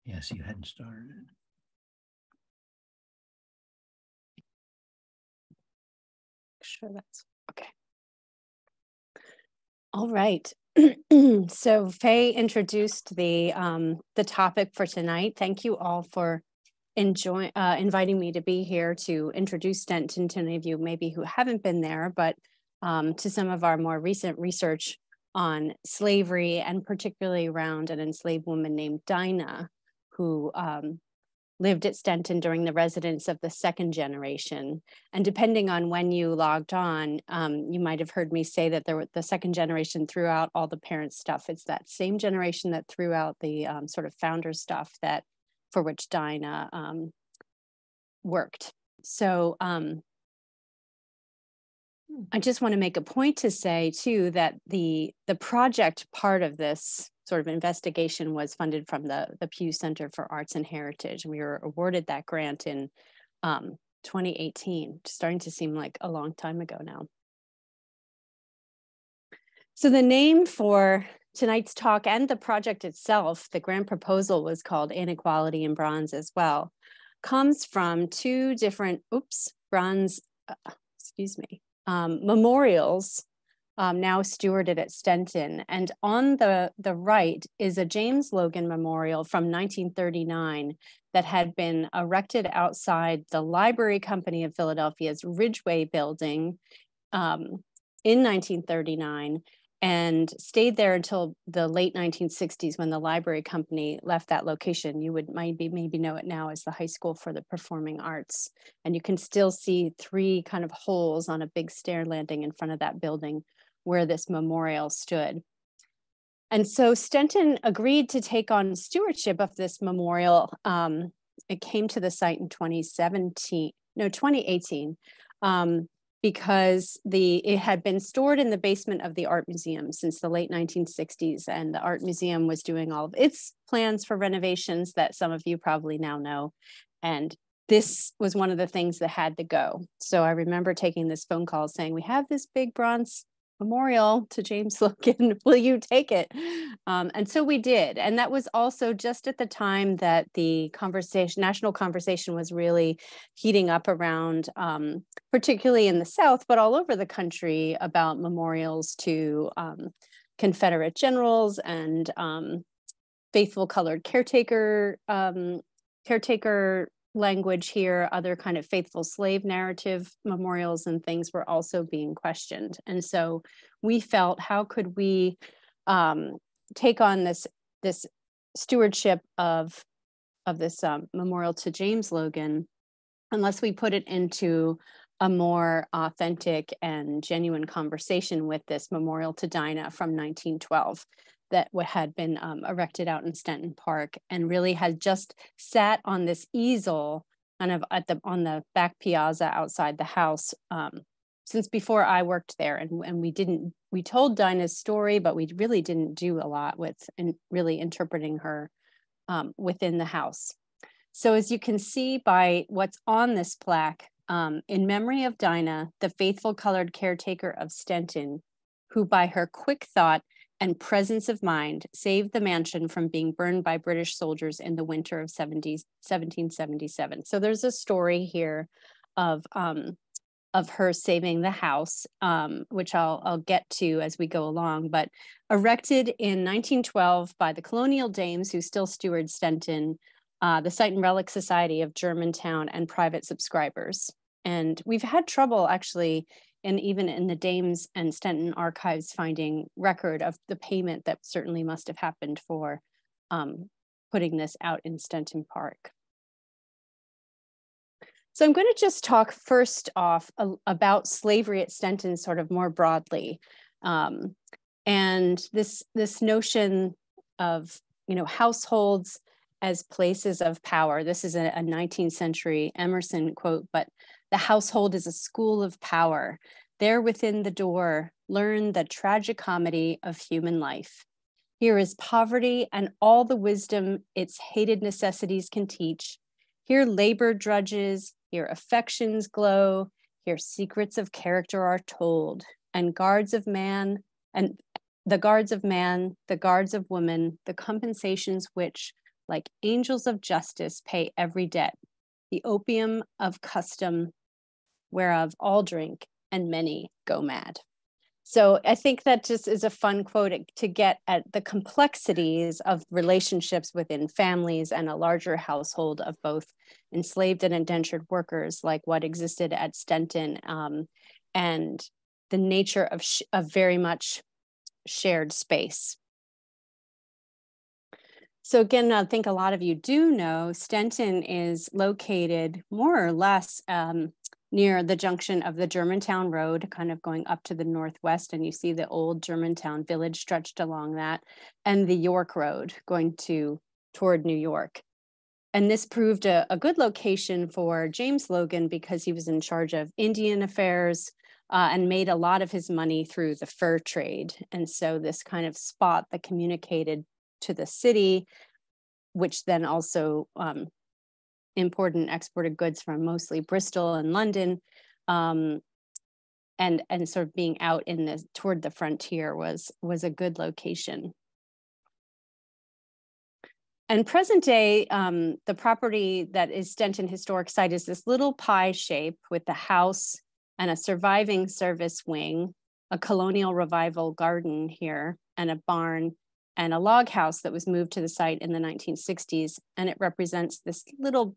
Yes, you hadn't started it. Sure, that's okay. All right. So Faye introduced the topic for tonight. Thank you all for inviting me to be here to introduce Stenton to any of you maybe who haven't been there, but to some of our more recent research on slavery, and particularly around an enslaved woman named Dinah, who lived at Stenton during the residence of the second generation. And depending on when you logged on, you might have heard me say that the second generation threw out all the parent stuff. It's that same generation that threw out the sort of founder stuff that for which Dinah worked. So I just want to make a point to say too that the project part of this sort of investigation was funded from the Pew Center for Arts and Heritage. And we were awarded that grant in 2018, starting to seem like a long time ago now. So the name for tonight's talk and the project itself, the grant proposal was called Inequality in Bronze as well, comes from two different, bronze, memorials now stewarded at Stenton. And on the right is a James Logan memorial from 1939 that had been erected outside the Library Company of Philadelphia's Ridgeway building in 1939, and stayed there until the late 1960s when the Library Company left that location. You would maybe know it now as the High School for the Performing Arts. And you can still see three kind of holes on a big stair landing in front of that building where this memorial stood. And so Stenton agreed to take on stewardship of this memorial. It came to the site in 2018, because it had been stored in the basement of the Art Museum since the late 1960s. And the Art Museum was doing all of its plans for renovations that some of you probably now know. And this was one of the things that had to go. So I remember taking this phone call saying, we have this big bronze memorial to James Logan, will you take it? And so we did. And that was also just at the time that the national conversation was really heating up around, particularly in the South, but all over the country, about memorials to Confederate generals and faithful colored caretaker language here. Other kind of faithful slave narrative memorials and things were also being questioned. And so we felt, how could we take on this stewardship of this memorial to James Logan unless we put it into a more authentic and genuine conversation with this memorial to Dinah from 1912 that had been erected out in Stenton Park, and really had just sat on this easel kind of on the back piazza outside the house since before I worked there. And we told Dinah's story, but we really didn't do a lot with really interpreting her within the house. So as you can see by what's on this plaque, in memory of Dinah, the faithful colored caretaker of Stenton, who by her quick thought and presence of mind saved the mansion from being burned by British soldiers in the winter of 1777. So there's a story here of her saving the house, which I'll get to as we go along. But erected in 1912 by the colonial dames who still steward Stenton, the Site and Relic Society of Germantown, and private subscribers. And we've had trouble actually, and even in the Dames and Stenton archives, finding record of the payment that certainly must have happened for putting this out in Stenton Park. So I'm going to just talk first off about slavery at Stenton sort of more broadly. And this notion of, households as places of power. This is a 19th century Emerson quote, but the household is a school of power. There within the door, learn the tragicomedy of human life. Here is poverty and all the wisdom its hated necessities can teach. Here labor drudges, here affections glow, here secrets of character are told, and guards of man, and the guards of man, the guards of woman, the compensations which, like angels of justice pay every debt, the opium of custom, whereof all drink and many go mad. So I think that just is a fun quote to get at the complexities of relationships within families and a larger household of both enslaved and indentured workers, like what existed at Stenton, and the nature of very much shared space. So again, I think a lot of you do know Stenton is located more or less near the junction of the Germantown Road, kind of going up to the northwest, and you see the old Germantown village stretched along that, and the York Road going toward New York. And this proved a good location for James Logan because he was in charge of Indian affairs and made a lot of his money through the fur trade. And so this kind of spot that communicated to the city, which then also imported and exported goods from mostly Bristol and London, and sort of being out in toward the frontier was a good location. And present day, the property that is Stenton Historic Site is this little pie shape with the house and a surviving service wing, a colonial revival garden here, and a barn, and a log house that was moved to the site in the 1960s. And it represents this little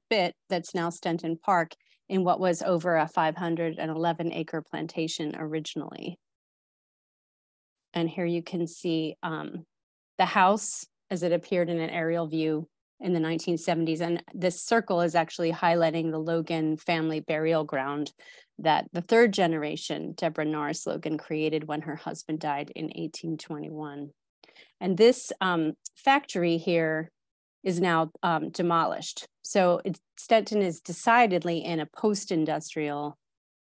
bit that's now Stenton Park in what was over a 511-acre plantation originally. And here you can see the house as it appeared in an aerial view in the 1970s. And this circle is actually highlighting the Logan family burial ground that the third generation, Deborah Norris Logan, created when her husband died in 1821. And this factory here is now demolished. So Stenton is decidedly in a post-industrial,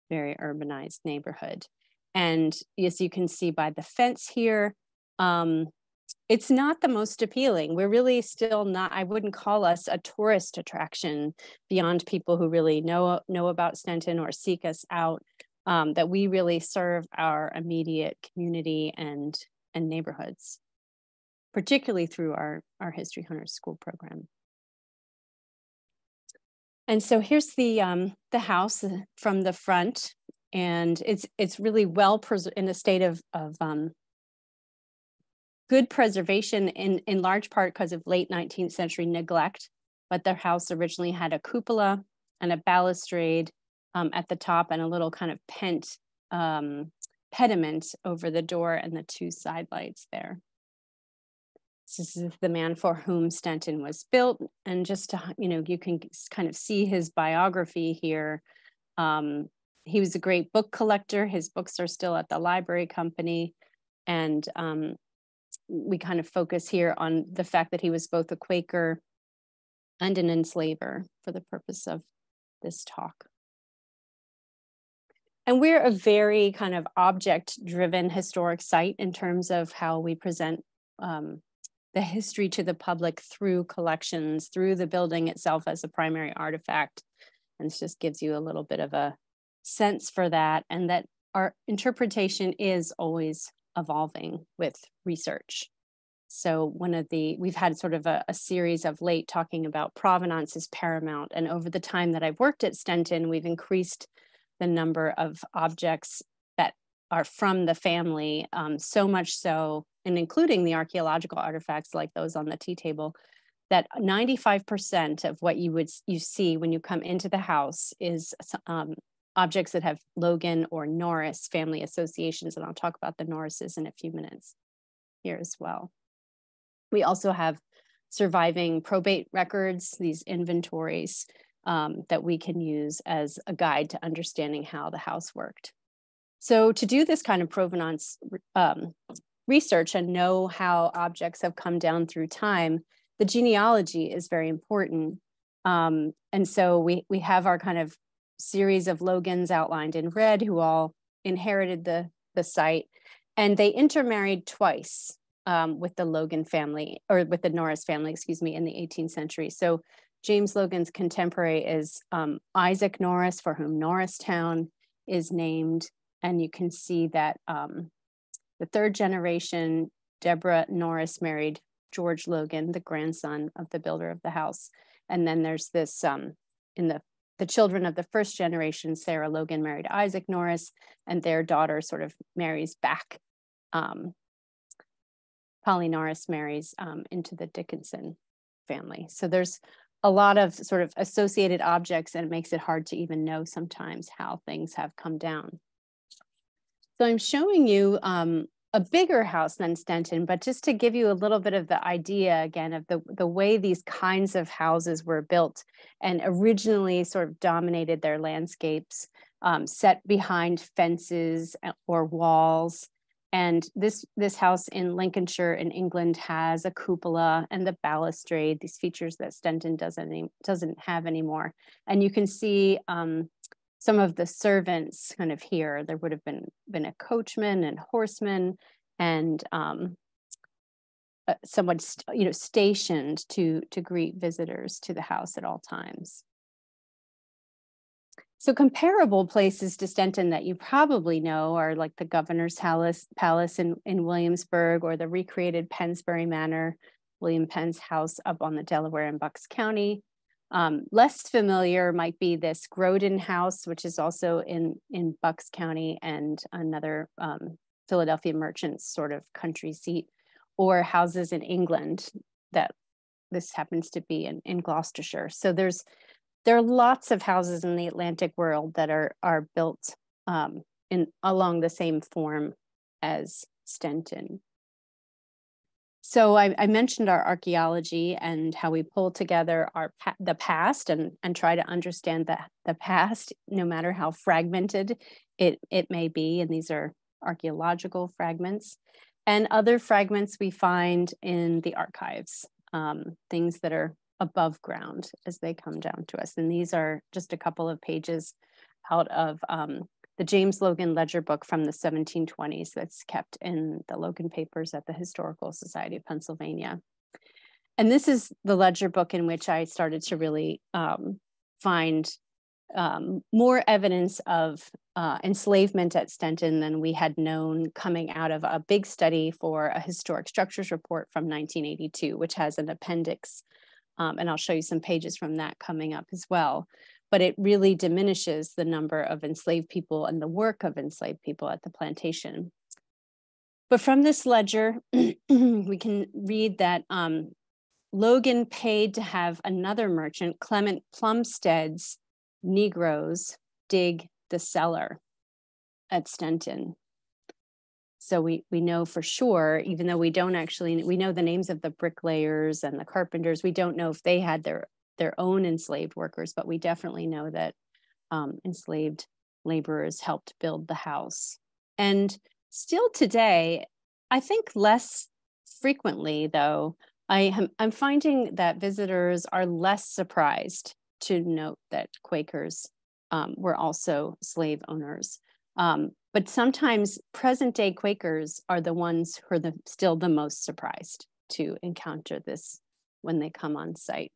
very urbanized neighborhood. And as you can see by the fence here, it's not the most appealing. We're really still not, I wouldn't call us a tourist attraction beyond people who really know about Stenton or seek us out, that we really serve our immediate community and neighborhoods, particularly through our History Hunters School program. And so here's the house from the front, and it's really well in a state of good preservation in large part because of late 19th century neglect. But the house originally had a cupola and a balustrade at the top and a little kind of pediment over the door and the two side lights there. This is the man for whom Stenton was built. And just to, you can kind of see his biography here. He was a great book collector. His books are still at the library company. And we kind of focus here on the fact that he was both a Quaker and an enslaver for the purpose of this talk. And we're a very kind of object-driven historic site in terms of how we present the history to the public through collections, through the building itself as a primary artifact. And this just gives you a little bit of a sense for that, and that our interpretation is always evolving with research. So we've had sort of a series of late talking about provenance is paramount. And over the time that I've worked at Stenton, we've increased the number of objects that are from the family, so much so, and including the archaeological artifacts like those on the tea table, that 95% of what you see when you come into the house is objects that have Logan or Norris family associations. And I'll talk about the Norrises in a few minutes here as well. We also have surviving probate records, these inventories that we can use as a guide to understanding how the house worked. So to do this kind of provenance research and know how objects have come down through time, the genealogy is very important. And so we have our kind of series of Logans outlined in red who all inherited the site, and they intermarried twice with the Logan family, or with the Norris family, excuse me, in the 18th century. So James Logan's contemporary is Isaac Norris, for whom Norristown is named. And you can see that the third generation, Deborah Norris, married George Logan, the grandson of the builder of the house. And then there's this, in the children of the first generation, Sarah Logan married Isaac Norris, and their daughter sort of marries back. Polly Norris marries into the Dickinson family. So there's a lot of sort of associated objects, and it makes it hard to even know sometimes how things have come down. So I'm showing you a bigger house than Stenton, but just to give you a little bit of the idea again of the way these kinds of houses were built and originally sort of dominated their landscapes, set behind fences or walls. And this house in Lincolnshire in England has a cupola and the balustrade, these features that Stenton doesn't have anymore. And you can see some of the servants kind of here. There would have been a coachman and horseman and someone stationed to greet visitors to the house at all times. So comparable places to Stenton that you probably know are like the Governor's Palace in Williamsburg, or the recreated Pennsbury Manor, William Penn's house up on the Delaware in Bucks County. Less familiar might be this Groden House, which is also in Bucks County, and another Philadelphia merchant's sort of country seat, or houses in England that this happens to be in Gloucestershire. So there are lots of houses in the Atlantic world that are built along the same form as Stenton. So I mentioned our archaeology and how we pull together the past and try to understand the past, no matter how fragmented it may be. And these are archaeological fragments. And other fragments we find in the archives, things that are above ground as they come down to us. And these are just a couple of pages out of the James Logan ledger book from the 1720s that's kept in the Logan papers at the Historical Society of Pennsylvania. And this is the ledger book in which I started to really find more evidence of enslavement at Stenton than we had known, coming out of a big study for a historic structures report from 1982, which has an appendix. And I'll show you some pages from that coming up as well. But it really diminishes the number of enslaved people and the work of enslaved people at the plantation. But from this ledger, we can read that Logan paid to have another merchant, Clement Plumstead's Negroes, dig the cellar at Stenton. So we know for sure, even though we don't actually, we know the names of the bricklayers and the carpenters. We don't know if they had their own enslaved workers, but we definitely know that enslaved laborers helped build the house. And still today, I think less frequently though, I'm finding that visitors are less surprised to note that Quakers were also slave owners. But sometimes present day Quakers are the ones who are still the most surprised to encounter this when they come on site.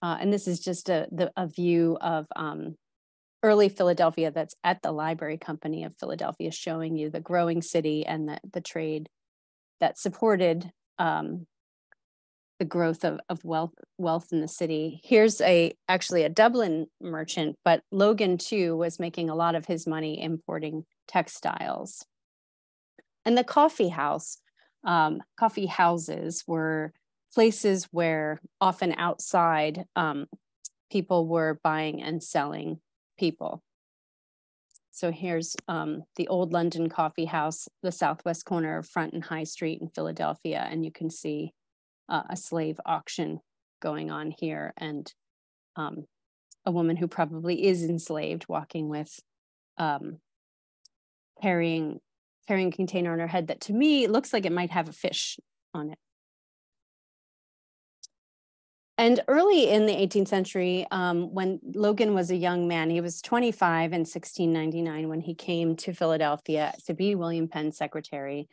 And this is just a view of early Philadelphia that's at the Library Company of Philadelphia, showing you the growing city and the trade that supported the growth of wealth in the city. Here's actually a Dublin merchant, but Logan too was making a lot of his money importing textiles. And the coffee houses were places where often outside people were buying and selling people. So here's the old London Coffee House, the southwest corner of Front and High Street in Philadelphia, and you can see a slave auction going on here, and a woman who probably is enslaved walking with carrying a container on her head that to me looks like it might have a fish on it. And early in the 18th century, when Logan was a young man, he was 25 in 1699 when he came to Philadelphia to be William Penn's secretary.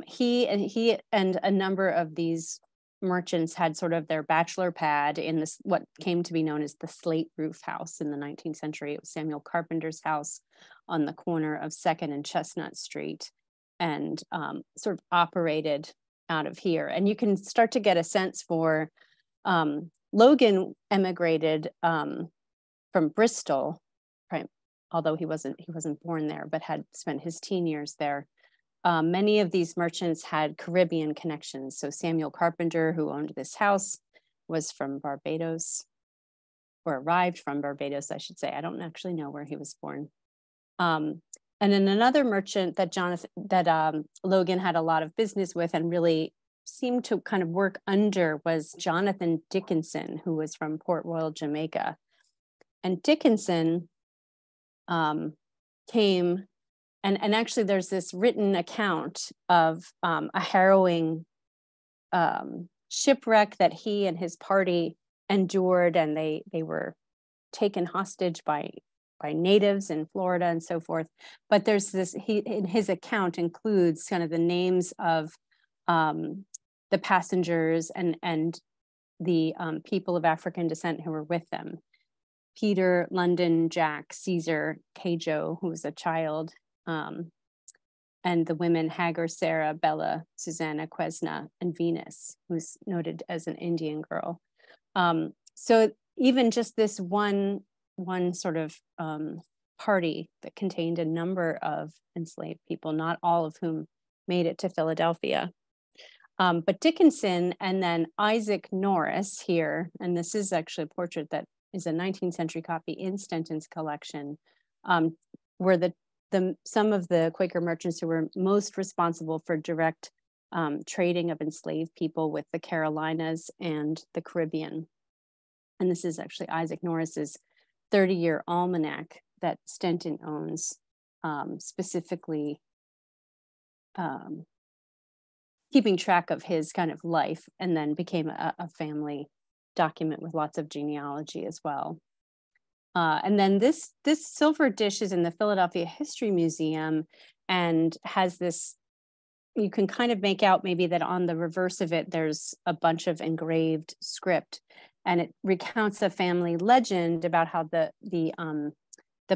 He and a number of these merchants had sort of their bachelor pad in this, what came to be known as the slate roof house in the 19th century. It was Samuel Carpenter's house on the corner of 2nd and Chestnut Street, and sort of operated out of here. And you can start to get a sense for Logan emigrated from Bristol, right? Although he wasn't born there, but had spent his teen years there. Many of these merchants had Caribbean connections. So Samuel Carpenter, who owned this house, was from Barbados, or arrived from Barbados, I should say. I don't actually know where he was born. And then another merchant that Logan had a lot of business with and really seemed to kind of work under was Jonathan Dickinson, who was from Port Royal, Jamaica. And Dickinson came, and actually there's this written account of a harrowing shipwreck that he and his party endured, and they were taken hostage by natives in Florida and so forth. But there's this, he in his account includes kind of the names of the passengers and the people of African descent who were with them. Peter, London, Jack, Caesar, Cajo, who was a child, and the women Hagar, Sarah, Bella, Susanna, Quesna, and Venus, who's noted as an Indian girl. So even just this one sort of party that contained a number of enslaved people, not all of whom made it to Philadelphia. But Dickinson and then Isaac Norris here, and this is actually a portrait that is a 19th century copy in Stenton's collection, were some of the Quaker merchants who were most responsible for direct trading of enslaved people with the Carolinas and the Caribbean. And this is actually Isaac Norris's 30-year almanac that Stenton owns, specifically keeping track of his kind of life, and then became a family document with lots of genealogy as well. And then this silver dish is in the Philadelphia History Museum and has this, you can kind of make out maybe that on the reverse of it, there's a bunch of engraved script, and it recounts a family legend about how the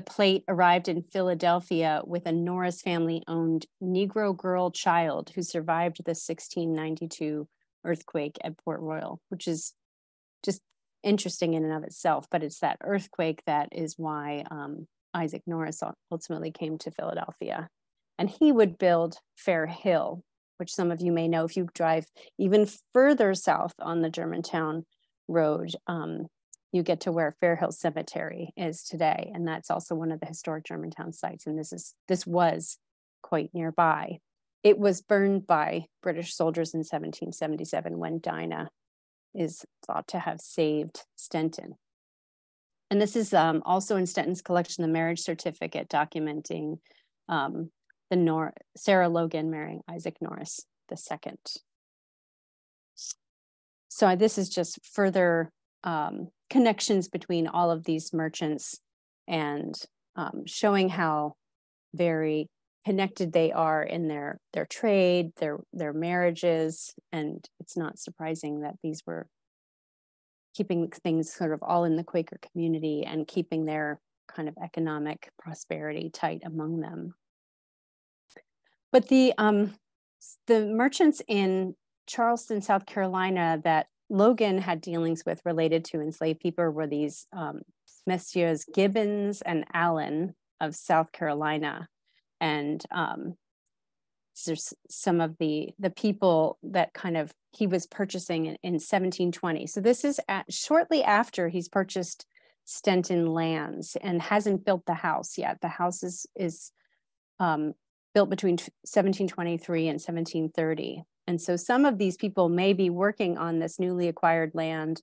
plate arrived in Philadelphia with a Norris family-owned Negro girl child who survived the 1692 earthquake at Port Royal, which is just interesting in and of itself, but it's that earthquake that is why Isaac Norris ultimately came to Philadelphia. And he would build Fair Hill, which some of you may know if you drive even further south on the Germantown Road. You get to where Fair Hill Cemetery is today, and that's also one of the historic Germantown sites. And this was quite nearby. It was burned by British soldiers in 1777 when Dinah is thought to have saved Stenton. And this is also in Stenton's collection, the marriage certificate documenting Sarah Logan marrying Isaac Norris II. So this is just further connections between all of these merchants and showing how very connected they are in their trade, their marriages. And it's not surprising that these were keeping things sort of all in the Quaker community and keeping their kind of economic prosperity tight among them. But the merchants in Charleston, South Carolina that Logan had dealings with related to enslaved people were these Messieurs Gibbons and Allen of South Carolina. And there's some of the people that kind of he was purchasing in 1720. So this is shortly after he's purchased Stenton lands and hasn't built the house yet. The house is built between 1723 and 1730. And so some of these people may be working on this newly acquired land,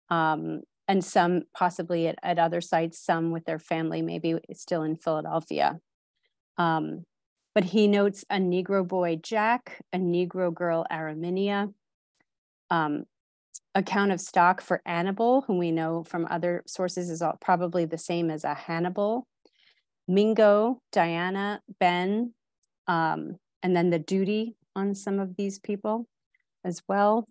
and some possibly at other sites, some with their family, maybe still in Philadelphia. But he notes a Negro boy, Jack, a Negro girl, Araminia, account of stock for Annabel, whom we know from other sources is probably the same as a Hannibal, Mingo, Diana, Ben, and then the duty on some of these people as well.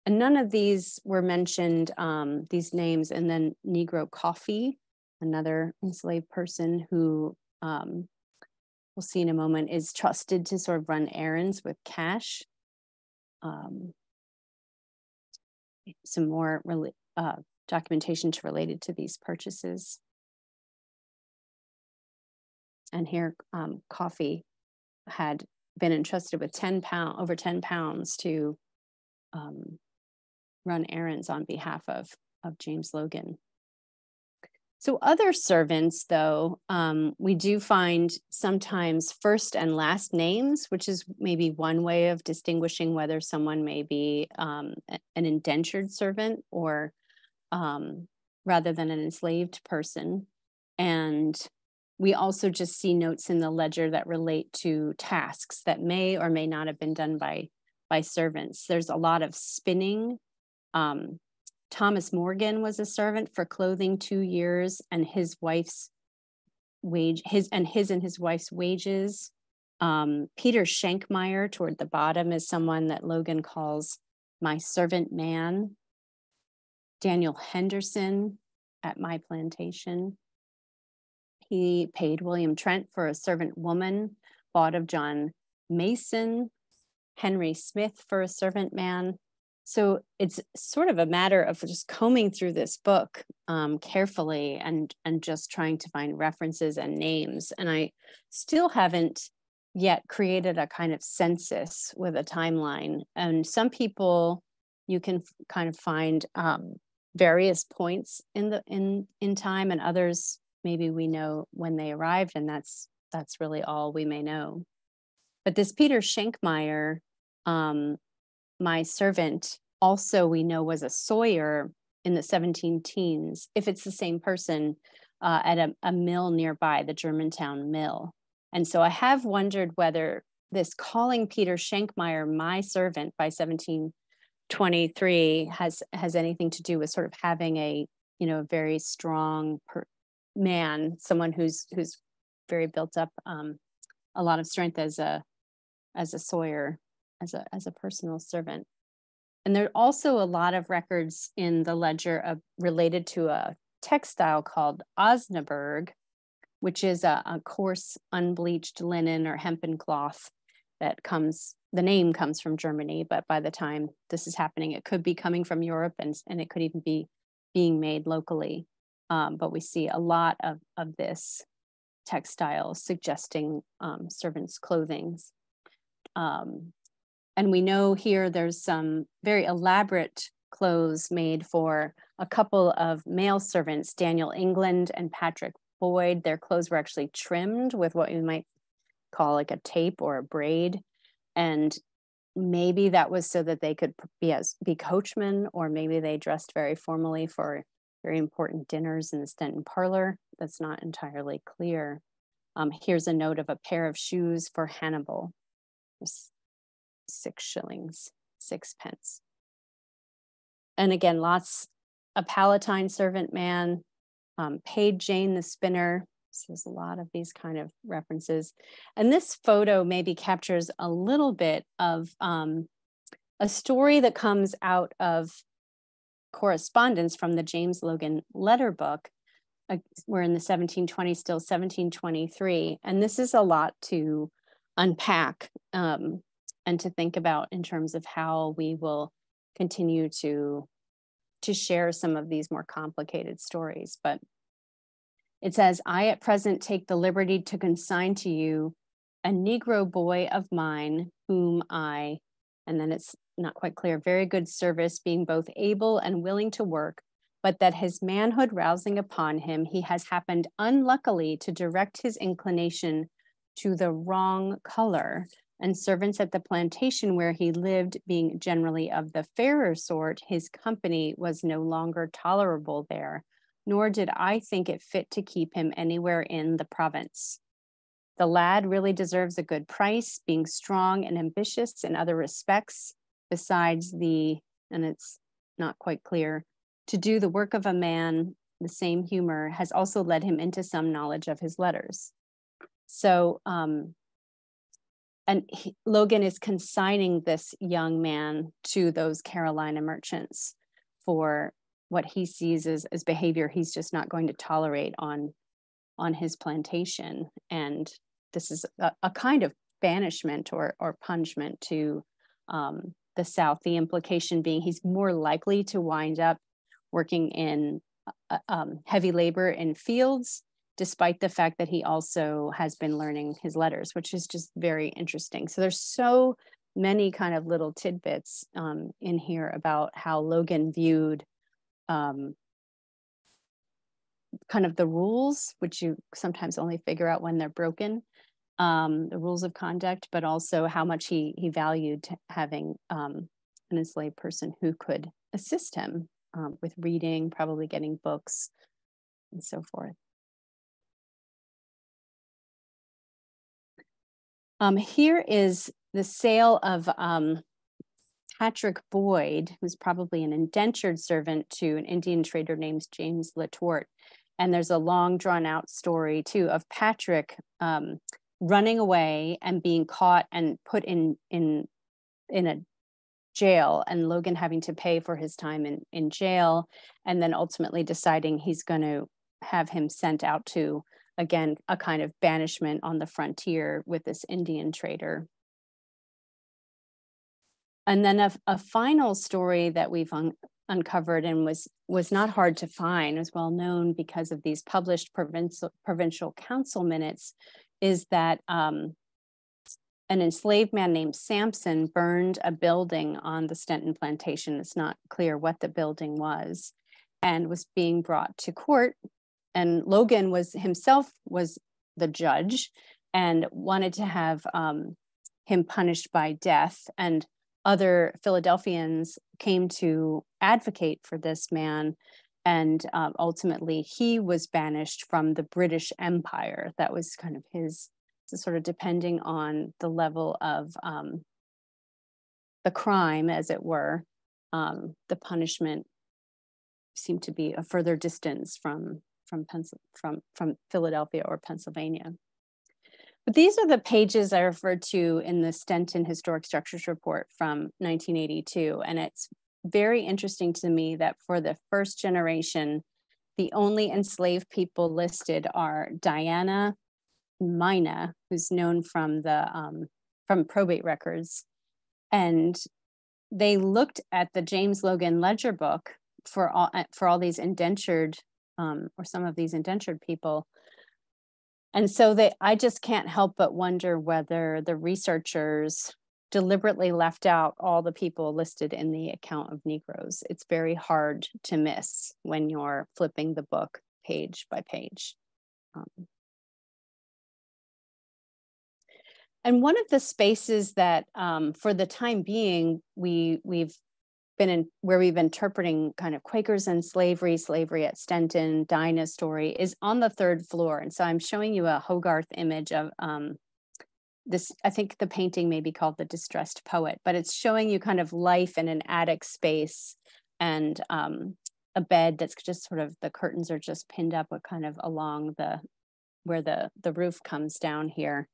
And none of these were mentioned, these names, and then Negro Coffee, another enslaved person who we'll see in a moment, is trusted to sort of run errands with cash. Some more documentation related to these purchases. And here, Coffee had been entrusted with over 10 pounds to run errands on behalf of James Logan. So other servants, though, we do find sometimes first and last names, which is maybe one way of distinguishing whether someone may be an indentured servant or rather than an enslaved person. And we also just see notes in the ledger that relate to tasks that may or may not have been done by servants. There's a lot of spinning. Thomas Morgan was a servant for clothing 2 years, and his wife's wages. Peter Shankmeyer toward the bottom is someone that Logan calls my servant man. Daniel Henderson at my plantation. He paid William Trent for a servant woman, bought of John Mason, Henry Smith for a servant man. So it's sort of a matter of just combing through this book carefully and just trying to find references and names. And I still haven't yet created a kind of census with a timeline. And some people you can kind of find various points in time, and others maybe we know when they arrived, and that's really all we may know. But this Peter Shankmeyer, my servant, also we know was a sawyer in the 17 teens, if it's the same person, at a mill nearby, the Germantown Mill. And so I have wondered whether this calling Peter Shankmeyer my servant by 1723 has anything to do with sort of having a very strong man, someone who's very built up, a lot of strength as a sawyer, as a personal servant. And there are also a lot of records in the ledger related to a textile called Osnaburg, which is a coarse unbleached linen or hempen cloth that the name comes from Germany, but by the time this is happening, it could be coming from Europe, and it could even be being made locally. But we see a lot of this textile suggesting servants' clothing. And we know here there's some very elaborate clothes made for a couple of male servants, Daniel England and Patrick Boyd. Their clothes were actually trimmed with what you might call like a tape or a braid. And maybe that was so that they could be coachmen, or maybe they dressed very formally for very important dinners in the Stenton parlor. That's not entirely clear. Here's a note of a pair of shoes for Hannibal. 6 shillings, 6 pence. And again, a Palatine servant man, paid Jane the spinner. So there's a lot of these kind of references. And this photo maybe captures a little bit of a story that comes out of correspondence from the James Logan letter book. We're in the 1720s, still 1723. And this is a lot to unpack and to think about in terms of how we will continue to share some of these more complicated stories. But it says, I at present take the liberty to consign to you a Negro boy of mine, whom I, and then it's not quite clear, very good service, being both able and willing to work, but that his manhood rousing upon him, he has happened unluckily to direct his inclination to the wrong color, and servants at the plantation where he lived being generally of the fairer sort, his company was no longer tolerable there, nor did I think it fit to keep him anywhere in the province. The lad really deserves a good price, being strong and ambitious in other respects, besides and it's not quite clear, to do the work of a man, the same humor has also led him into some knowledge of his letters. So, Logan is consigning this young man to those Carolina merchants for what he sees as behavior he's just not going to tolerate on his plantation. And this is a kind of banishment or punishment to the South, the implication being he's more likely to wind up working in heavy labor in fields, despite the fact that he also has been learning his letters, which is just very interesting. So there's so many kind of little tidbits in here about how Logan viewed kind of the rules, which you sometimes only figure out when they're broken, the rules of conduct, but also how much he valued having an enslaved person who could assist him with reading, probably getting books, and so forth. Here is the sale of Patrick Boyd, who's probably an indentured servant to an Indian trader named James Letort. And there's a long drawn out story too of Patrick running away and being caught and put in a jail, and Logan having to pay for his time in jail, and then ultimately deciding he's going to have him sent out to, again, a kind of banishment on the frontier with this Indian trader. And then a final story that we've uncovered and was not hard to find, was well known because of these published provincial council minutes, is that an enslaved man named Sampson burned a building on the Stenton plantation. It's not clear what the building was, and was being brought to court. And Logan himself was the judge and wanted to have him punished by death. And other Philadelphians came to advocate for this man. And ultimately, he was banished from the British Empire. That was kind of his, so sort of depending on the level of the crime, as it were, the punishment seemed to be a further distance from Philadelphia or Pennsylvania. But these are the pages I referred to in the Stenton Historic Structures Report from 1982. And it's very interesting to me that for the first generation, the only enslaved people listed are Diana, Mina, who's known from probate records, and they looked at the James Logan ledger book for all these indentured or some of these indentured people, and so I just can't help but wonder whether the researchers deliberately left out all the people listed in the account of Negroes. It's very hard to miss when you're flipping the book page by page. And one of the spaces that, for the time being, we've been in, where we've been interpreting kind of Quakers and slavery at Stenton, Dinah's story, is on the third floor. And so I'm showing you a Hogarth image of this. I think the painting may be called The Distressed Poet, but it's showing you kind of life in an attic space, and a bed that's just sort of, the curtains are just pinned up kind of along where the roof comes down here.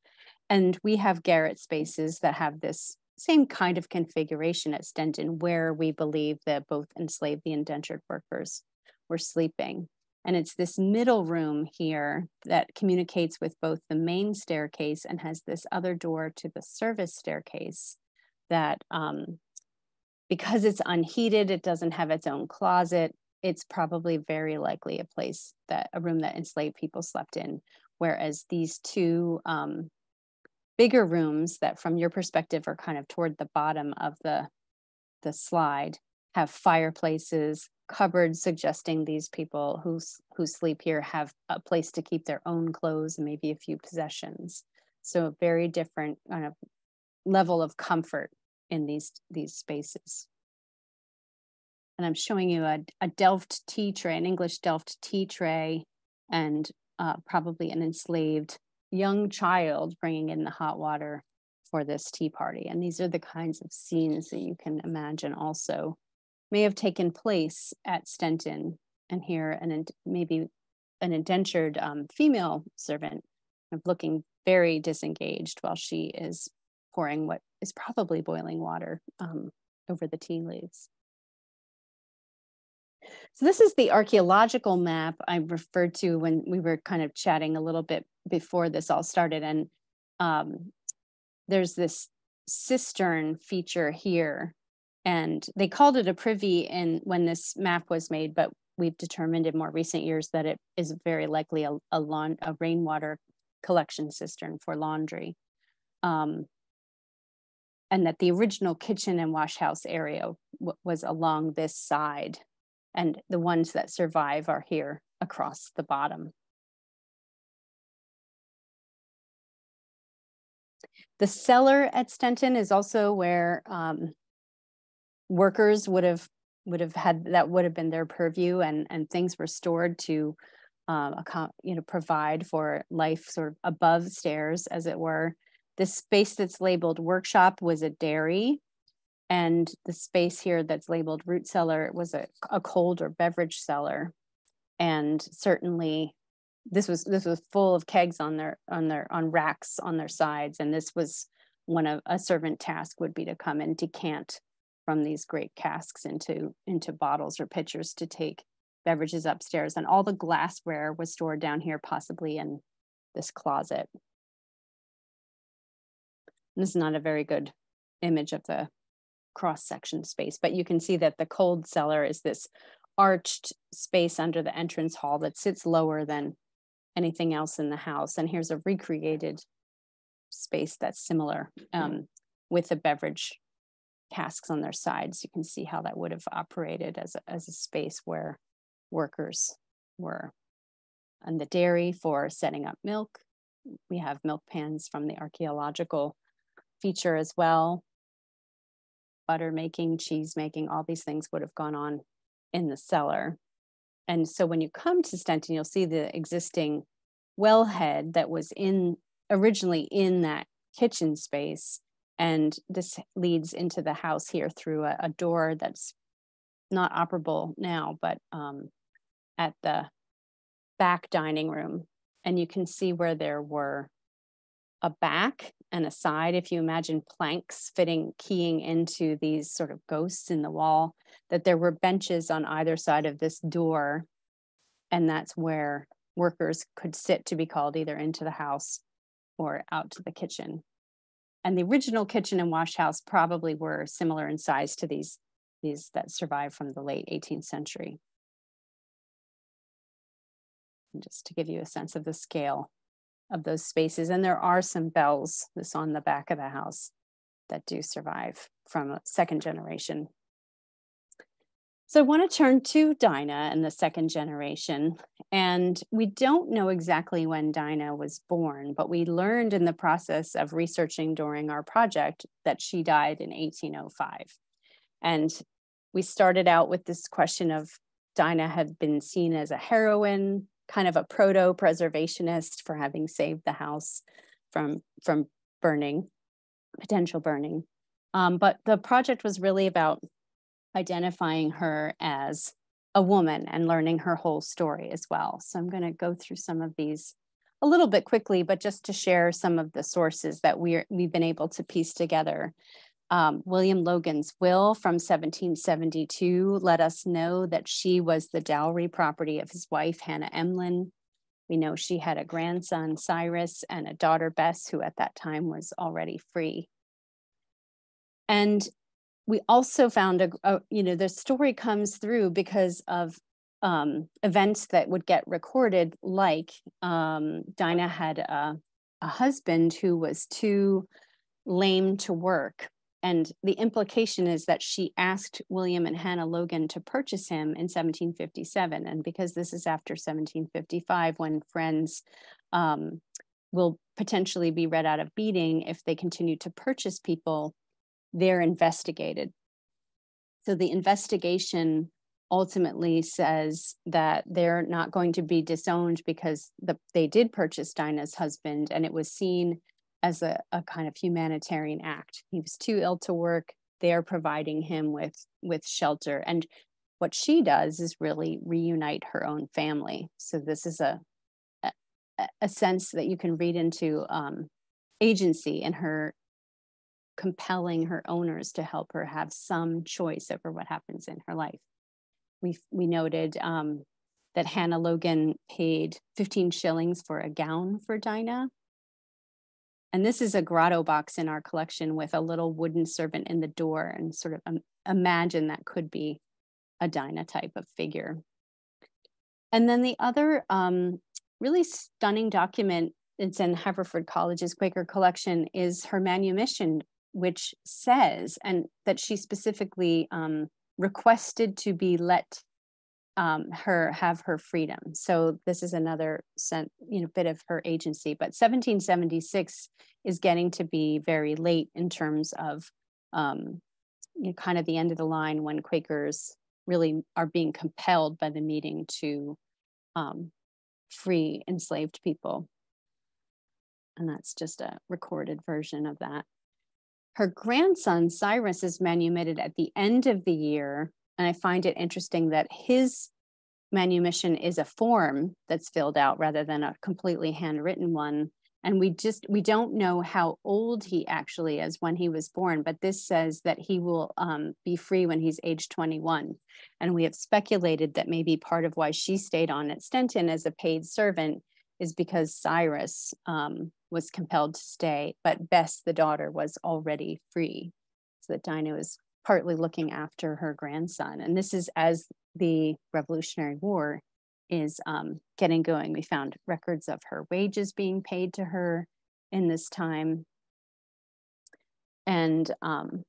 And we have garret spaces that have this same kind of configuration at Stenton, where we believe that both enslaved the indentured workers were sleeping. And it's this middle room here that communicates with both the main staircase and has this other door to the service staircase that, because it's unheated, it doesn't have its own closet, it's probably very likely a room that enslaved people slept in. Whereas these two bigger rooms that from your perspective are kind of toward the bottom of the slide have fireplaces, cupboards, suggesting these people who sleep here have a place to keep their own clothes and maybe a few possessions. So a very different kind of level of comfort in these spaces. And I'm showing you a Delft tea tray, an English Delft tea tray, and probably an enslaved young child bringing in the hot water for this tea party. And these are the kinds of scenes that you can imagine also may have taken place at Stenton. And here, maybe an indentured female servant looking very disengaged while she is pouring what is probably boiling water over the tea leaves. So this is the archaeological map I referred to when we were kind of chatting a little bit before this all started. And there's this cistern feature here, and they called it a privy when this map was made, but we've determined in more recent years that it is very likely a rainwater collection cistern for laundry. And that the original kitchen and wash house area was along this side, and the ones that survive are here across the bottom. The cellar at Stenton is also where workers would have had, that would have been their purview, and things were stored to provide for life sort of above stairs, as it were. This space that's labeled workshop was a dairy, and the space here that's labeled root cellar was a cold or beverage cellar. And certainly this was full of kegs on racks on their sides, and this was one of a servant task would be to come and decant from these great casks into bottles or pitchers to take beverages upstairs. And all the glassware was stored down here, possibly in this closet. This is not a very good image of the cross-section space, but you can see that the cold cellar is this arched space under the entrance hall that sits lower than anything else in the house. And here's a recreated space that's similar with the beverage casks on their sides. You can see how that would have operated as a space where workers were. And the dairy for setting up milk. We have milk pans from the archaeological feature as well. Butter making, cheese making, all these things would have gone on in the cellar. And so when you come to Stenton, you'll see the existing wellhead that was originally in that kitchen space. And this leads into the house here through a door that's not operable now, but at the back dining room. And you can see where there were a back and a side, if you imagine planks keying into these sort of ghosts in the wall, that there were benches on either side of this door. And that's where workers could sit to be called either into the house or out to the kitchen. And the original kitchen and wash house probably were similar in size to these that survived from the late 18th century. And just to give you a sense of the scale of those spaces. And there are some bells, this on the back of the house, that do survive from a second generation. So I want to turn to Dinah and the second generation. And we don't know exactly when Dinah was born, but we learned in the process of researching during our project that she died in 1805. And we started out with this question of Dinah had been seen as a heroine, kind of a proto-preservationist for having saved the house from burning, potential burning. But the project was really about identifying her as a woman and learning her whole story as well. So I'm going to go through some of these a little bit quickly, but just to share some of the sources that we've been able to piece together. William Logan's will from 1772 let us know that she was the dowry property of his wife, Hannah Emlyn. We know she had a grandson, Cyrus, and a daughter, Bess, who at that time was already free. And we also found the story comes through because of events that would get recorded, like Dinah had a husband who was too lame to work. And the implication is that she asked William and Hannah Logan to purchase him in 1757. And because this is after 1755, when friends will potentially be read out of beating if they continue to purchase people, they're investigated. So the investigation ultimately says that they're not going to be disowned because they did purchase Dinah's husband, and it was seen as a kind of humanitarian act. He was too ill to work. They're providing him with shelter. And what she does is really reunite her own family. So this is a sense that you can read into agency in her compelling her owners to help her have some choice over what happens in her life. We noted that Hannah Logan paid 15 shillings for a gown for Dinah. And this is a grotto box in our collection with a little wooden servant in the door, and sort of imagine that could be a Dinah type of figure. And then the other really stunning document, it's in Haverford College's Quaker collection, is her manumission, which says, and that she specifically requested to be let have her freedom. So this is another bit of her agency. But 1776 is getting to be very late in terms of kind of the end of the line, when Quakers really are being compelled by the meeting to free enslaved people. And that's just a recorded version of that. Her grandson, Cyrus, is manumitted at the end of the year. And I find it interesting that his manumission is a form that's filled out rather than a completely handwritten one. And we don't know how old he actually is when he was born, but this says that he will be free when he's age 21. And we have speculated that maybe part of why she stayed on at Stenton as a paid servant is because Cyrus was compelled to stay, but Bess, the daughter, was already free. So that Dinah was partly looking after her grandson. And this is as the Revolutionary War is getting going. We found records of her wages being paid to her in this time. And I'm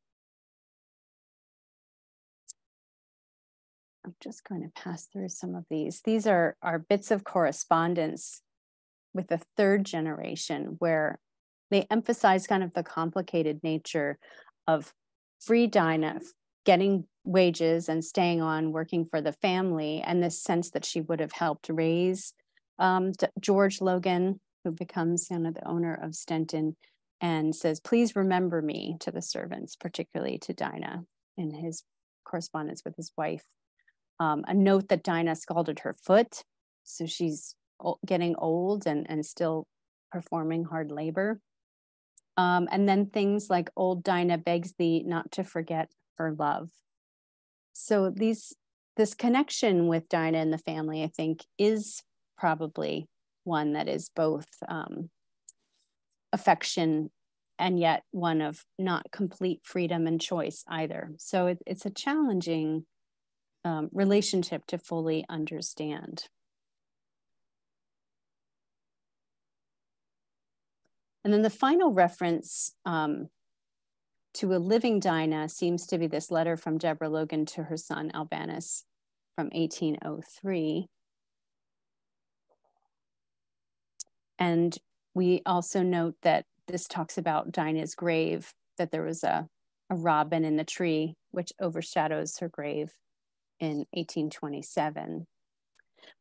just going to pass through some of these. These are bits of correspondence with the third generation, where they emphasize kind of the complicated nature of free Dinah getting wages and staying on working for the family, and this sense that she would have helped raise George Logan, who becomes the owner of Stenton, and says, "Please remember me," to the servants, particularly to Dinah in his correspondence with his wife. A note that Dinah scalded her foot, so she's getting old and still performing hard labor. And then things like, "Old Dinah begs thee not to forget her love." So this connection with Dinah and the family, I think, is probably one that is both affection and yet one of not complete freedom and choice either. So it's a challenging relationship to fully understand. And then the final reference to a living Dinah seems to be this letter from Deborah Logan to her son Albanus from 1803. And we also note that this talks about Dinah's grave, that there was a robin in the tree, which overshadows her grave in 1827.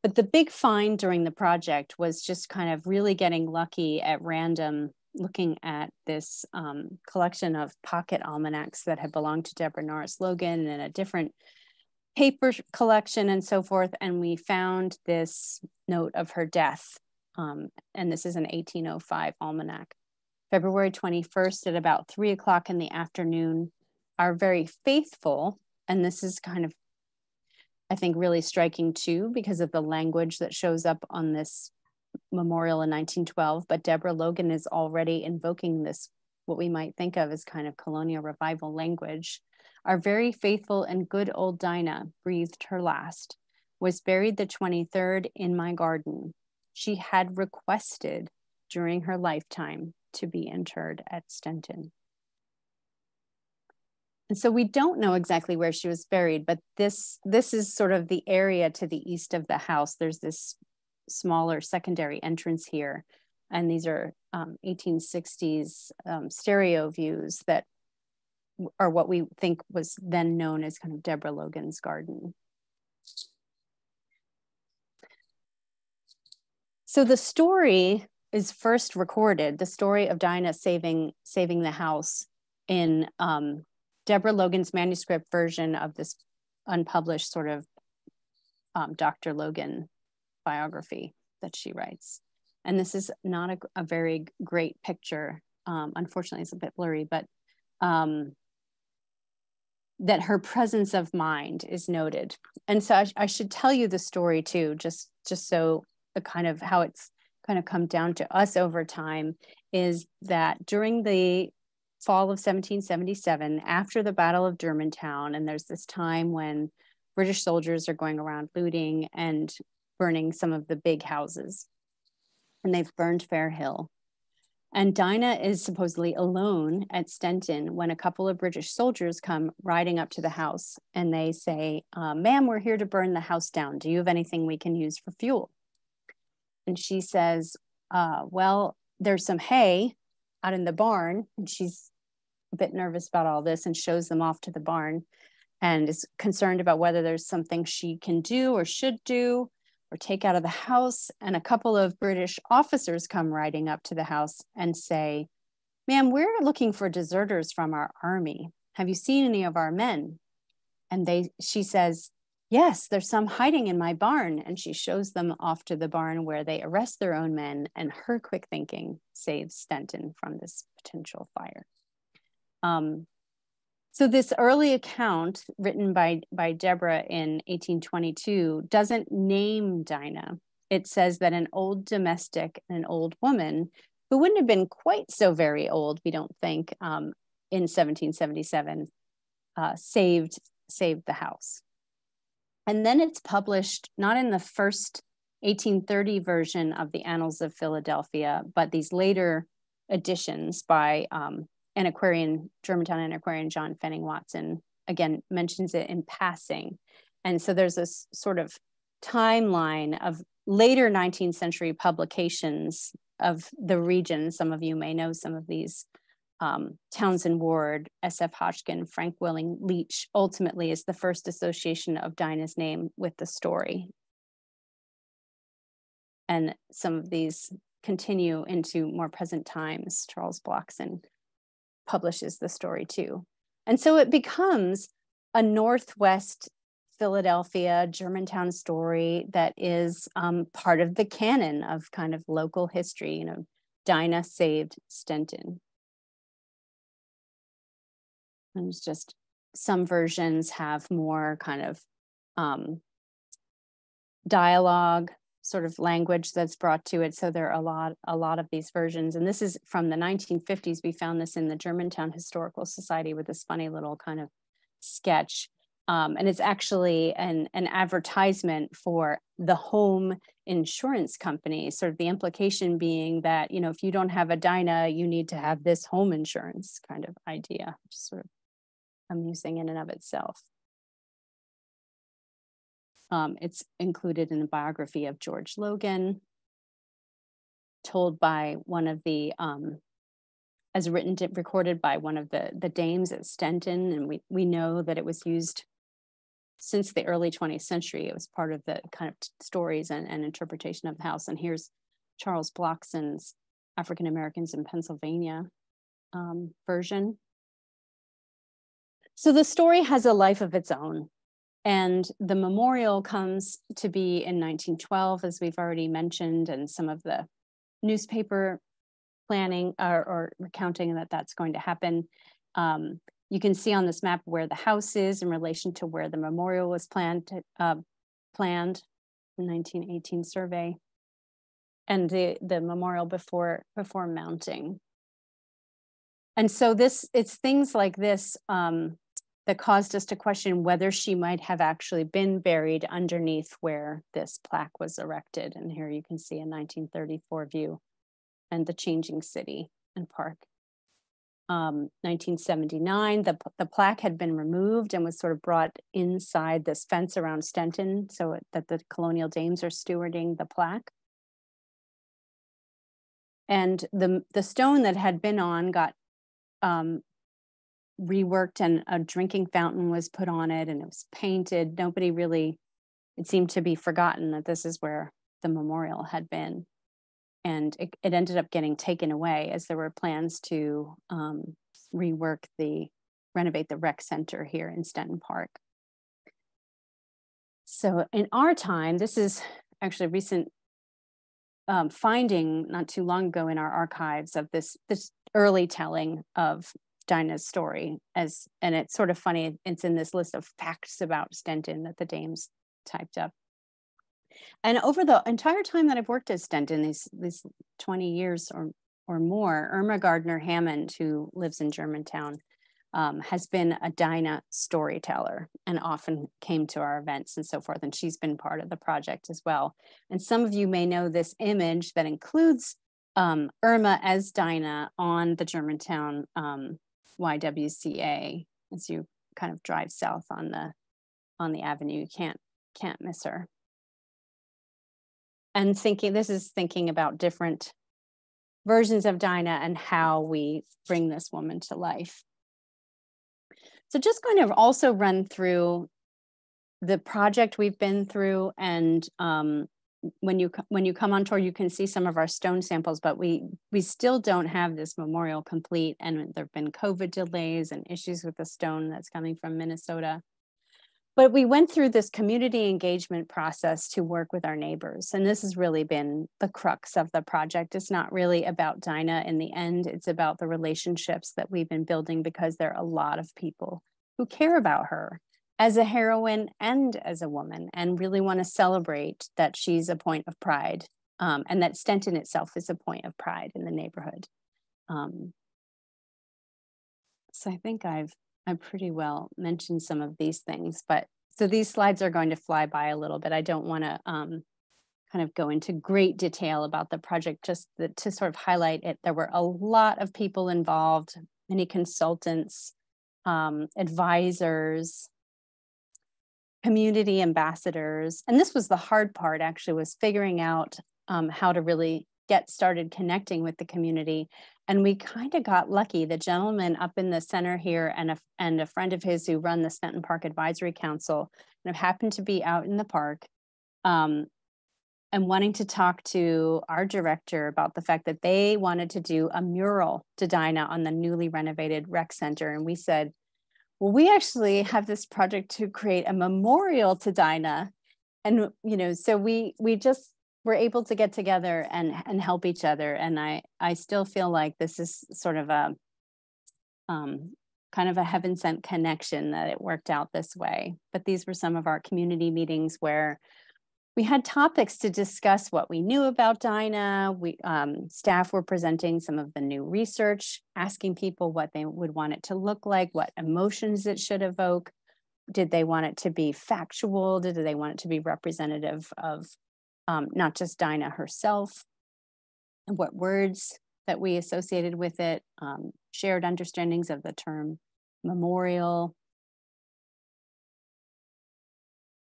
But the big find during the project was just kind of really getting lucky at random, looking at this collection of pocket almanacs that had belonged to Deborah Norris Logan and a different paper collection and so forth. And we found this note of her death. And this is an 1805 almanac. February 21st at about 3 o'clock in the afternoon, our very faithful, and this is kind of, I think, really striking too, because of the language that shows up on this memorial in 1912, but Deborah Logan is already invoking this, what we might think of as kind of colonial revival language. "Our very faithful and good old Dinah breathed her last, was buried the 23rd in my garden. She had requested during her lifetime to be interred at Stenton." And so we don't know exactly where she was buried, but this is sort of the area to the east of the house. There's this smaller secondary entrance here. And these are 1860s stereo views that are what we think was then known as kind of Deborah Logan's garden. So the story is first recorded, the story of Dinah saving the house, in Deborah Logan's manuscript version of this unpublished sort of Dr. Logan biography that she writes. And this is not a very great picture. Unfortunately, it's a bit blurry, but that her presence of mind is noted. And so I should tell you the story too, just so the kind of how it's kind of come down to us over time, is that during the fall of 1777, after the Battle of Germantown, and there's this time when British soldiers are going around looting and burning some of the big houses, and they've burned Fair Hill. And Dinah is supposedly alone at Stenton when a couple of British soldiers come riding up to the house, and they say, ma'am, we're here to burn the house down. Do you have anything we can use for fuel? And she says, well, there's some hay out in the barn. And she's a bit nervous about all this and shows them off to the barn and is concerned about whether there's something she can do or should do or take out of the house. And a couple of British officers come riding up to the house and say, ma'am, we're looking for deserters from our army. Have you seen any of our men? And she says, yes, there's some hiding in my barn. And she shows them off to the barn where they arrest their own men, and her quick thinking saves Stenton from this potential fire. So this early account written by Deborah in 1822 doesn't name Dinah. It says that an old domestic, an old woman, who wouldn't have been quite so very old, we don't think, in 1777, saved the house. And then it's published not in the first 1830 version of the Annals of Philadelphia, but these later editions by Germantown antiquarian John Fenning Watson, again, mentions it in passing. And so there's this sort of timeline of later 19th century publications of the region. Some of you may know some of these. Townsend Ward, S.F. Hodgkin, Frank Willing Leach ultimately is the first association of Dinah's name with the story. And some of these continue into more present times. Charles Blockson publishes the story too. And so it becomes a Northwest Philadelphia, Germantown story that is part of the canon of kind of local history. You know, Dinah saved Stenton. And it's just some versions have more kind of dialogue, sort of language that's brought to it. So there are a lot of these versions. And this is from the 1950s. We found this in the Germantown Historical Society with this funny little kind of sketch. And it's actually an advertisement for the home insurance company, sort of the implication being that, you know, if you don't have a Dinah, you need to have this home insurance kind of idea, which is sort of amusing in and of itself. It's included in a biography of George Logan, told by one of the, recorded by one of the dames at Stenton. And we know that it was used since the early 20th century. It was part of the kind of stories and interpretation of the house. And here's Charles Blockson's African Americans in Pennsylvania version. So the story has a life of its own. And the memorial comes to be in 1912, as we've already mentioned, and some of the newspaper planning or recounting that that's going to happen. You can see on this map where the house is in relation to where the memorial was planned in 1918 survey, and the memorial before mounting. And so it's things like this that caused us to question whether she might have actually been buried underneath where this plaque was erected. And here you can see a 1934 view and the changing city and park. 1979, the plaque had been removed and was sort of brought inside this fence around Stenton so that the colonial dames are stewarding the plaque. And the stone that had been on got reworked, and a drinking fountain was put on it, and it was painted. Nobody really, it seemed to be forgotten that this is where the memorial had been. And it ended up getting taken away as there were plans to renovate the rec center here in Stenton Park. So in our time, this is actually a recent finding not too long ago in our archives of this early telling of Dinah's story, and it's sort of funny, it's in this list of facts about Stenton that the dames typed up. And over the entire time that I've worked at Stenton, these 20 years or or more. Irma Gardner Hammond, who lives in Germantown, has been a Dinah storyteller and often came to our events and so forth. And she's been part of the project as well. And some of you may know this image that includes Irma as Dinah on the Germantown YWCA. As you kind of drive south on the avenue, you can't miss her. And this is thinking about different versions of Dinah and how we bring this woman to life. So just going to also run through the project we've been through, and when you come on tour, you can see some of our stone samples, but we still don't have this memorial complete, and there have been COVID delays and issues with the stone that's coming from Minnesota. But we went through this community engagement process to work with our neighbors. And this has really been the crux of the project. It's not really about Dinah in the end. It's about the relationships that we've been building, because there are a lot of people who care about her as a heroine and as a woman, and really want to celebrate that she's a point of pride, and that Stenton itself is a point of pride in the neighborhood. So I think I've pretty well mentioned some of these things, but so these slides are going to fly by a little bit. I don't want to kind of go into great detail about the project, just to sort of highlight it. There were a lot of people involved, many consultants, advisors, community ambassadors. And this was the hard part, actually, was figuring out how to really get started connecting with the community. And we kind of got lucky. The gentleman up in the center here and a friend of his who run the Stenton Park Advisory Council and have happened to be out in the park and wanting to talk to our director about the fact that they wanted to do a mural to Dinah on the newly renovated rec center. And we said, well, we actually have this project to create a memorial to Dinah. And, so we just were able to get together and help each other. And I still feel like this is sort of a kind of a heaven sent connection that it worked out this way. But these were some of our community meetings where we had topics to discuss what we knew about Dinah. Staff were presenting some of the new research, asking people what they would want it to look like, what emotions it should evoke. Did they want it to be factual? Did they want it to be representative of not just Dinah herself, and what words that we associated with it, shared understandings of the term memorial.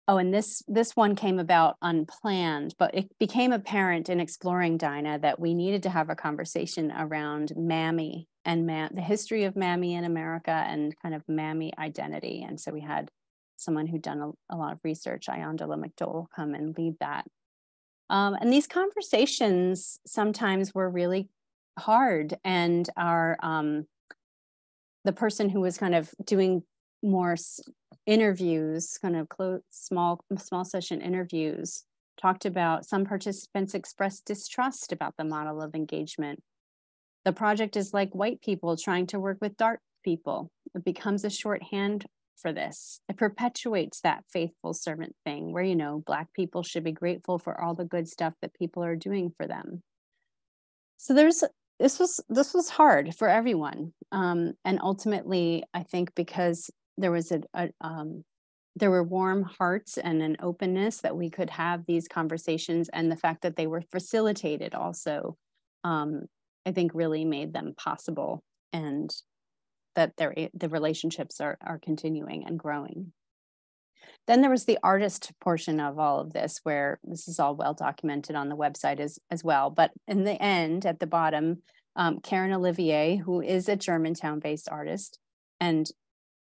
Oh, and this one came about unplanned, but it became apparent in exploring Dinah that we needed to have a conversation around Mammy and the history of Mammy in America and kind of Mammy identity. And so we had someone who'd done a lot of research, Ayondala McDowell, come and lead that. And these conversations sometimes were really hard, and the person who was kind of doing more interviews, kind of small session interviews, talked about some participants expressed distrust about the model of engagement. The project is like white people trying to work with dark people. It becomes a shorthand for this. It perpetuates that faithful servant thing where, Black people should be grateful for all the good stuff that people are doing for them. So this was hard for everyone. And ultimately, I think because there was there were warm hearts and an openness that we could have these conversations, and the fact that they were facilitated also, I think really made them possible, and that the relationships are continuing and growing. Then there was the artist portion of all of this, where this is all well documented on the website as well. But in the end, at the bottom, Karen Olivier, who is a Germantown-based artist and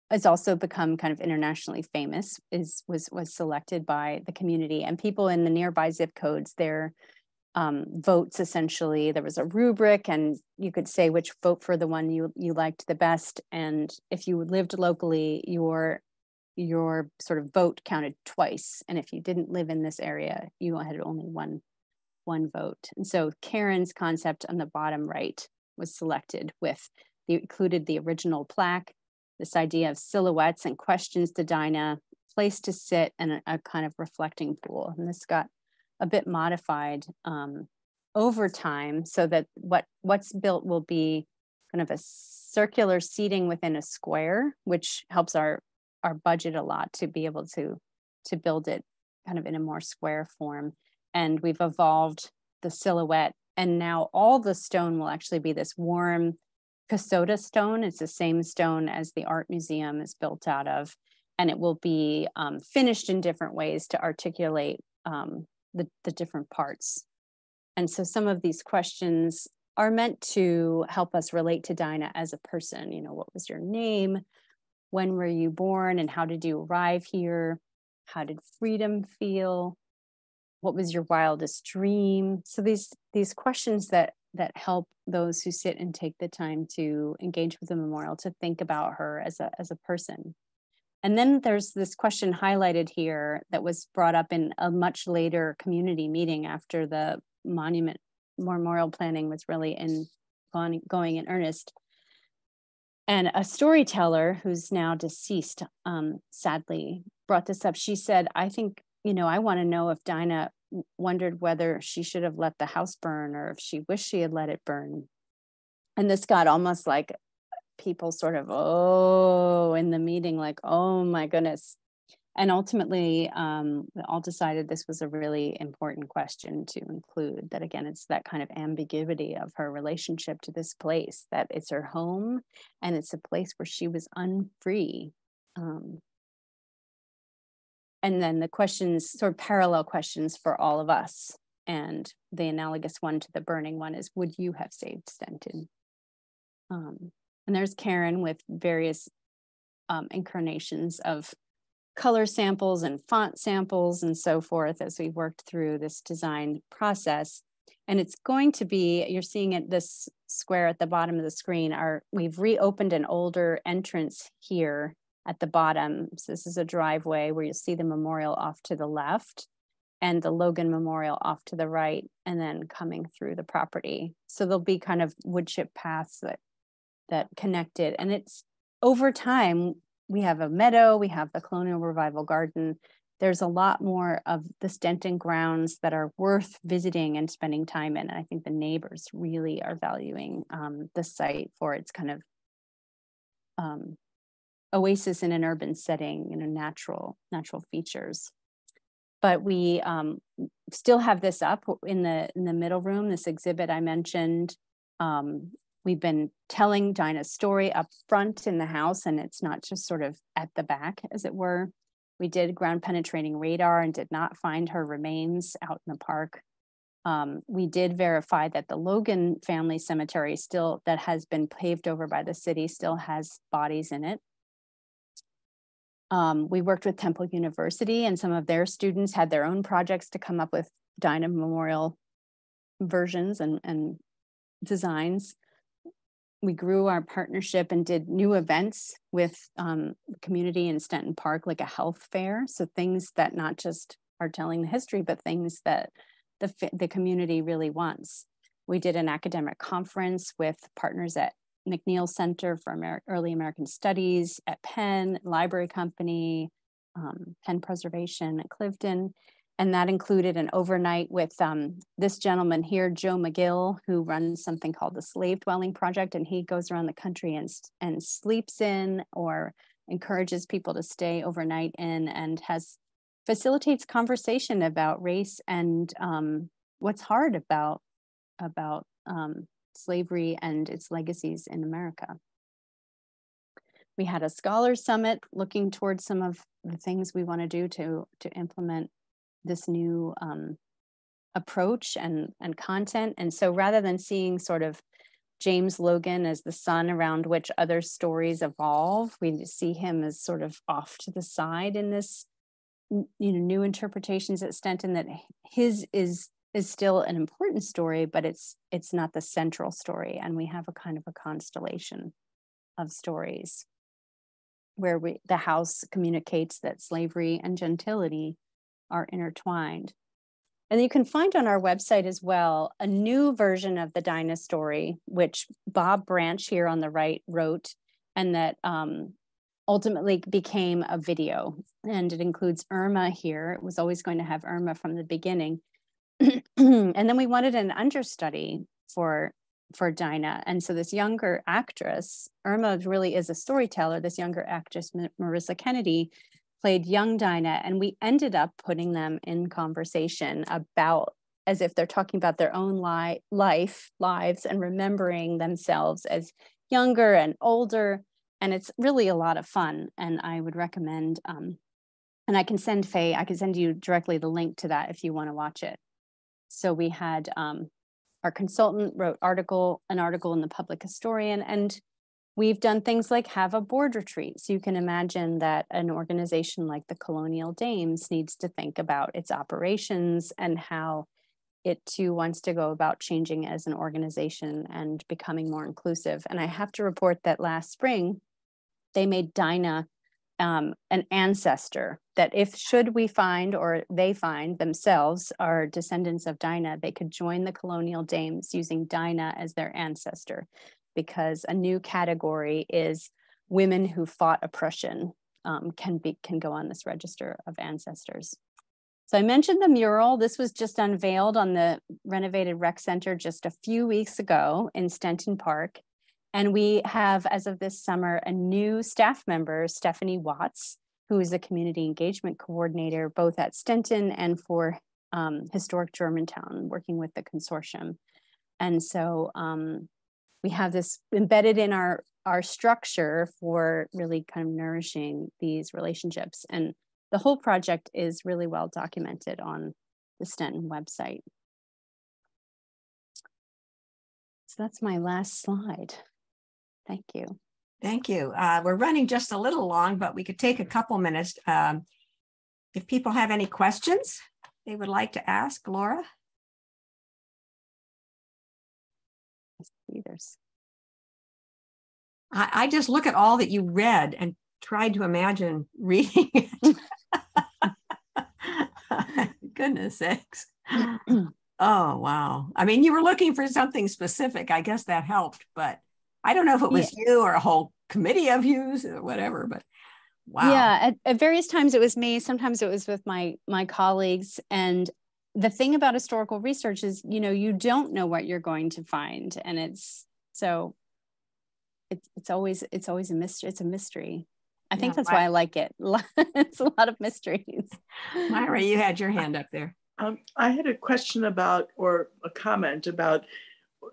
has also become kind of internationally famous, was selected by the community and people in the nearby zip codes. Their votes, essentially, there was a rubric, and you could say which vote for the one you liked the best. And if you lived locally, your sort of vote counted twice. And if you didn't live in this area, you had only one vote. And so Karen's concept on the bottom right was selected included the original plaque, this idea of silhouettes and questions to Dinah, place to sit, and a kind of reflecting pool. And this got a bit modified over time, so that what's built will be kind of a circular seating within a square, which helps our budget a lot to be able to build it kind of in a more square form. And we've evolved the silhouette, and now all the stone will actually be this warm Casoda stone. It's the same stone as the art museum is built out of, and it will be finished in different ways to articulate the different parts. And so some of these questions are meant to help us relate to Dinah as a person. You know, what was your name? When were you born? And how did you arrive here? How did freedom feel? What was your wildest dream? So these questions that help those who sit and take the time to engage with the memorial to think about her as a person. And then there's this question highlighted here that was brought up in a much later community meeting after the monument memorial planning was really going in earnest. And a storyteller who's now deceased, sadly, brought this up. She said, I think, you know, I want to know if Dinah wondered whether she should have let the house burn or if she wished she had let it burn. And this got almost like people sort of, oh, in the meeting, like, oh my goodness. And ultimately, we all decided this was a really important question to include, that again, it's that kind of ambiguity of her relationship to this place, that it's her home and it's a place where she was unfree. And then the questions, sort of parallel questions for all of us. And the analogous one to the burning one is, would you have saved Stenton? And there's Karen with various incarnations of color samples and font samples and so forth as we worked through this design process. And it's going to be, you're seeing it, this square at the bottom of the screen, we've reopened an older entrance here at the bottom. So this is a driveway where you'll see the memorial off to the left and the Logan Memorial off to the right, and then coming through the property. So there'll be kind of wood chip paths that connect it. And it's over time, we have a meadow, we have the Colonial Revival Garden. There's a lot more of the Stenton grounds that are worth visiting and spending time in. And I think the neighbors really are valuing the site for its kind of oasis in an urban setting, you know, natural features. But we still have this up in the middle room, this exhibit I mentioned. We've been telling Dinah's story up front in the house, and it's not just sort of at the back, as it were. We did ground penetrating radar and did not find her remains out in the park. We did verify that the Logan family cemetery that has been paved over by the city still has bodies in it. We worked with Temple University, and some of their students had their own projects to come up with Dinah memorial versions and designs. We grew our partnership and did new events with the community in Stenton Park, like a health fair. So things that not just are telling the history, but things that the community really wants. We did an academic conference with partners at McNeil Center for Early American Studies, at Penn, Library Company, Penn Preservation at Clifton. And that included an overnight with this gentleman here, Joe McGill, who runs something called the Slave Dwelling Project. And he goes around the country and sleeps in or encourages people to stay overnight in, and facilitates conversation about race and what's hard about slavery and its legacies in America. We had a scholars summit looking towards some of the things we want to do to implement this new approach and content. And so rather than seeing sort of James Logan as the sun around which other stories evolve, we see him as sort of off to the side in this, new interpretations at Stenton, that his is still an important story, but it's not the central story. And we have a kind of a constellation of stories where the house communicates that slavery and gentility are intertwined. And you can find on our website as well a new version of the Dinah story, which Bob Branch here on the right wrote, and that ultimately became a video. And it includes Irma here. It was always going to have Irma from the beginning. and then we wanted an understudy for Dinah. And so this younger actress, Irma really is a storyteller. This younger actress, Marissa Kennedy, played young Dinah, and we ended up putting them in conversation about, as if they're talking about their own lives and remembering themselves as younger and older. And it's really a lot of fun. And I would recommend, and I can send Faye, I can send you directly the link to that if you want to watch it. So we had our consultant wrote an article in the Public Historian, and we've done things like have a board retreat. So you can imagine that an organization like the Colonial Dames needs to think about its operations and how it too wants to go about changing as an organization and becoming more inclusive. And I have to report that last spring, they made Dinah an ancestor, that should we find, or they find themselves are descendants of Dinah, they could join the Colonial Dames using Dinah as their ancestor, because a new category is women who fought oppression can go on this register of ancestors. So I mentioned the mural. This was just unveiled on the renovated rec center just a few weeks ago in Stenton Park. And we have, as of this summer, a new staff member, Stephanie Watts, who is a community engagement coordinator, both at Stenton and for Historic Germantown, working with the consortium. And so we have this embedded in our structure for really kind of nourishing these relationships. And the whole project is really well documented on the Stenton website. So that's my last slide. Thank you. Thank you. We're running just a little long, but we could take a couple minutes. If people have any questions they would like to ask Laura. I just look at all that you read and tried to imagine reading it. Goodness sakes. Oh, wow. I mean, you were looking for something specific. I guess that helped, but I don't know if it was you or a whole committee of yous or whatever, but wow. Yeah, at various times it was me. Sometimes it was with my colleagues. And the thing about historical research is, you don't know what you're going to find. And it's always a mystery. It's a mystery. I think that's why I like it. It's a lot of mysteries. Myra, you had your hand up there. I had a question about, or a comment about,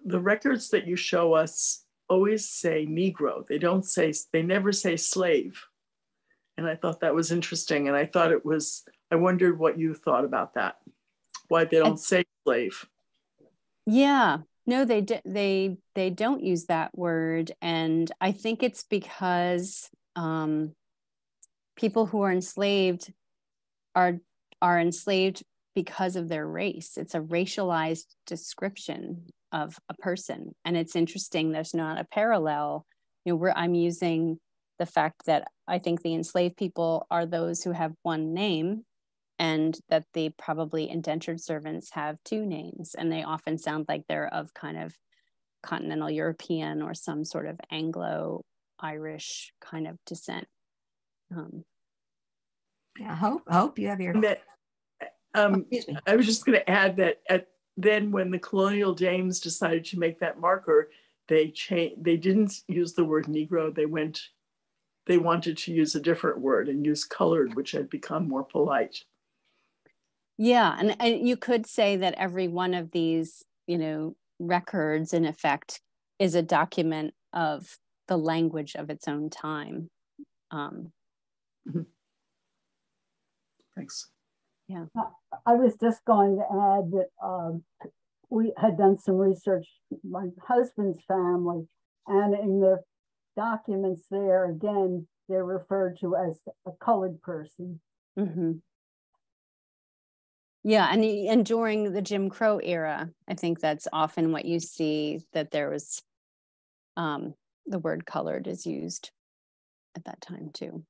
the records that you show us always say Negro. They never say slave. And I thought that was interesting. And I wondered what you thought about that. Why they don't say slave. Yeah, no, they don't use that word. And I think it's because people who are enslaved are enslaved because of their race. It's a racialized description of a person. And it's interesting, there's not a parallel, where I'm using the fact that I think the enslaved people are those who have one name, and that the probably indentured servants have two names, and they often sound like they're of kind of continental European or some sort of Anglo-Irish kind of descent. I hope you have your... excuse me. I was just going to add that then when the Colonial Dames decided to make that marker, they didn't use the word Negro. They wanted to use a different word and use colored, which had become more polite. Yeah, and you could say that every one of these, records, in effect, is a document of the language of its own time. Thanks. Yeah. I was just going to add that we had done some research, my husband's family, and in the documents there, again, they're referred to as a colored person. Mm-hmm. Yeah, and during the Jim Crow era, I think that's often what you see, that there was the word colored is used at that time too.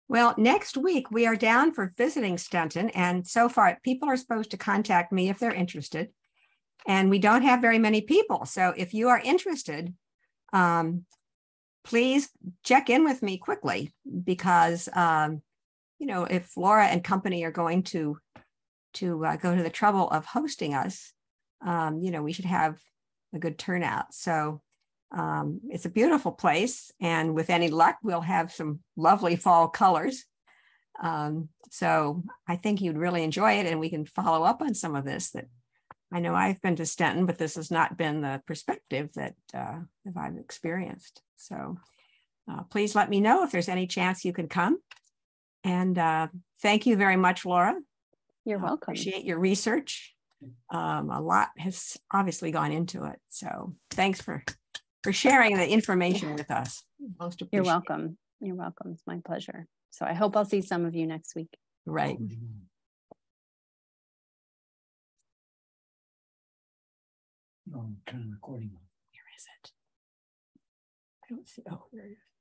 Well, next week we are down for visiting Stenton, and so far people are supposed to contact me if they're interested, and we don't have very many people. So if you are interested, please check in with me quickly, because you know, if Laura and company are going to go to the trouble of hosting us, you know, we should have a good turnout. So it's a beautiful place, and with any luck, we'll have some lovely fall colors. So I think you'd really enjoy it, and we can follow up on some of this. That I know I've been to Stenton, but this has not been the perspective that I've experienced. So please let me know if there's any chance you can come. And thank you very much, Laura. You're welcome. Appreciate your research. A lot has obviously gone into it. So thanks for sharing the information with us. Most appreciated. You're welcome. You're welcome. It's my pleasure. So I hope I'll see some of you next week. Right. Turn recording on. Where is it? I don't see. Oh, there it is.